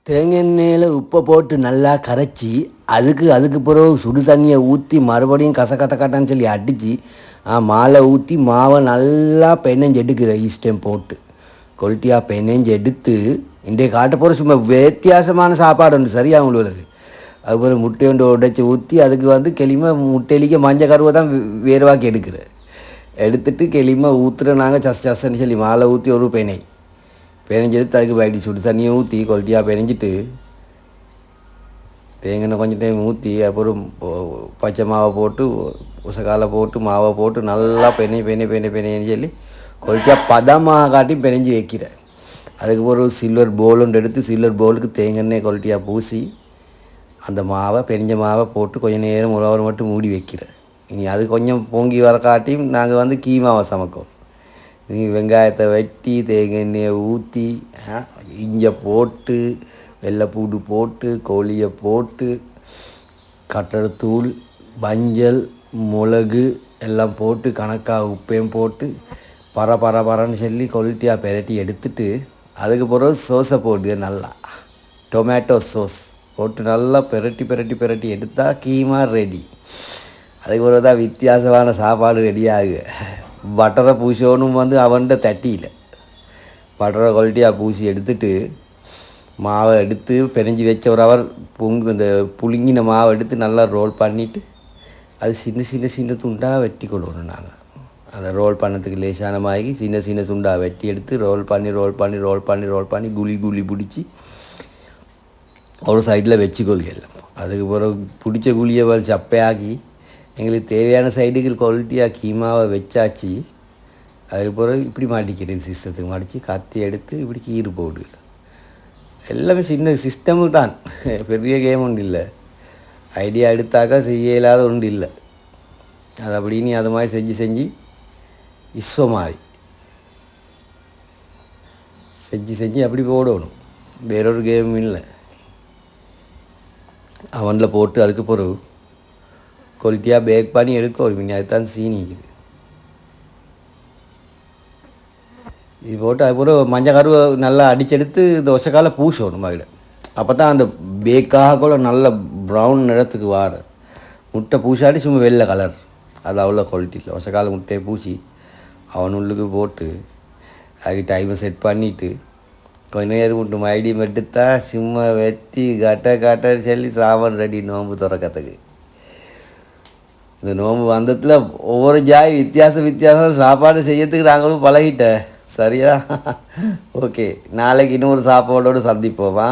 தேங்காய் எண்ணெயில் உப்பை போட்டு நல்லா கரைச்சி அதுக்கு பிறகு சுடு தண்ணியை ஊற்றி மறுபடியும் கசக்கத்தக்காட்டான்னு சொல்லி அடித்து மாலை ஊற்றி மாவை நல்லா பெனஞ்சு எடுக்கிற ஈஸ்டைம் போட்டு கொல்ட்டியாக பெனஞ்சு எடுத்து இன்றைய காட்ட போகிற சும்மா வித்தியாசமான சாப்பாடு உண்டு சரியாக உங்களுக்கு. அதுக்கப்புறம் முட்டை ஒன்று உடைச்சி ஊற்றி அதுக்கு கெளிமை முட்டையிலிக்க மஞ்சள் கருவை தான் வேறுவாக்கி எடுத்துட்டு கெளிமை ஊற்றுற நாங்கள் சஸ்ன்னு சொல்லி மாலை ஊற்றி ஒரு பெனஞ்செடுத்து அதுக்கு பயிட்டி சுடு தண்ணியை ஊற்றி கொல்ட்டியாக பெனஞ்சிட்டு தேங்காய் கொஞ்சம் டைம் ஊற்றி அப்புறம் பச்சை மாவை போட்டு உசக்காலை போட்டு மாவை போட்டு நல்லா பெனைன்னு சொல்லி கொல்ட்டியாக பதமாக காட்டி பெனஞ்சி வைக்கிறேன். அதுக்கு ஒரு சில்வர் பவுல் ஒன்று எடுத்து சில்வர் பவுலுக்கு தேங்காய் எண்ணெய் கொல்ட்டியாக பூசி அந்த மாவை பெனஞ்ச மாவை போட்டு கொஞ்சம் நேரம் ஒரு ஹவர் மட்டும் மூடி வைக்கிறேன். இனி அது கொஞ்சம் பொங்கி வர காட்டியும் நாங்கள் கீமாவை சமைக்கோம். நீ வெங்காயத்தை வெட்டி தேங்காய் எண்ணெயை ஊற்றி இஞ்சி போட்டு வெள்ளைப்பூடு போட்டு கோழியை போட்டு கட்டடத்தூள் மஞ்சள் மிளகு எல்லாம் போட்டு கணக்காக உப்பையும் போட்டு பரன்னு சொல்லி கொல்ட்டியாக பெரட்டி எடுத்துட்டு அதுக்கு பிறகு சோஸை போட்டு நல்லா டொமேட்டோ சோஸ் போட்டு நல்லா பெரட்டி எடுத்தால் கீமா ரெடி. அதுக்கு பிறகு தான் வித்தியாசமான சாப்பாடு ரெடி ஆகு. பட்டரை பூசணும் அவன்கிட்ட தட்டியில் பட்டரை குவாலிட்டியாக பூசி எடுத்துட்டு மாவை எடுத்து பெனஞ்சி வச்ச ஒரு ஹவர் இந்த புழுங்கின மாவை எடுத்து நல்லா ரோல் பண்ணிவிட்டு அது சின்ன துண்டாக வெட்டி கொள்ளணும். நாங்கள் அதை ரோல் பண்ணதுக்கு லேசான மாதிரி சின்ன துண்டாக வெட்டி எடுத்து ரோல் பண்ணி குழி பிடிச்சி ஒரு சைடில் வச்சுக்கொள்ளும். அதுக்கு பிறகு பிடிச்ச குழியை சப்பையாக்கி எங்களுக்கு தேவையான சைடுகள் குவாலிட்டியாக கீமாவை வச்சாச்சு. அதுக்கு பிறகு இப்படி மாட்டிக்கிறது சிஸ்டத்துக்கு மாட்டிச்சு கத்தி எடுத்து இப்படி கீறு போடு எல்லாமே சின்ன சிஸ்டமு தான், பெரிய கேம் ஒன்று இல்லை. ஐடியா எடுத்தாக்கா செய்ய இல்லாத ஒன்று இல்லை. அது அப்படின்னு அது மாதிரி செஞ்சு இஸ்ஸோ மாதிரி செஞ்சு அப்படி போடணும். வேறொரு கேமும் இல்லை. அவனில் போட்டு அதுக்கு பிறகு குவாலிட்டியாக பேக் பண்ணி எடுக்கணும். அதுதான் சீனிக்குது. இது போட்டு அதுக்கப்புறம் மஞ்சள் கருவை நல்லா அடிச்செடுத்து தோசைக்கால பூசணும் மகிட. அப்போ தான் அந்த பேக்காக கூட நல்ல ப்ரௌன் நிறத்துக்கு வார முட்டை பூசாடி சும்மா வெள்ளை கலர் அது அவ்வளோ குவாலிட்டியில் தோசைக்கால முட்டையை பூசி அவன் உள்ளுக்கு போட்டு அதுக்கு டைமை செட் பண்ணிவிட்டு கொஞ்ச நேரம் விட்டு மறுபடியும் எடுத்தா சும்மா வெத்தி கட்ட சொல்லி சாமான் ரெடி நோம்பு திறக்கிறதுக்கு. இந்த நோம்பு வந்ததில் ஒவ்வொரு ஜாய் வித்தியாசம் சாப்பாடு செய்யறதுக்கு நாங்களும் பழகிட்டேன். சரியா? ஓகே, நாளைக்கு இன்னொரு சாப்பாடோடு சந்திப்போமா?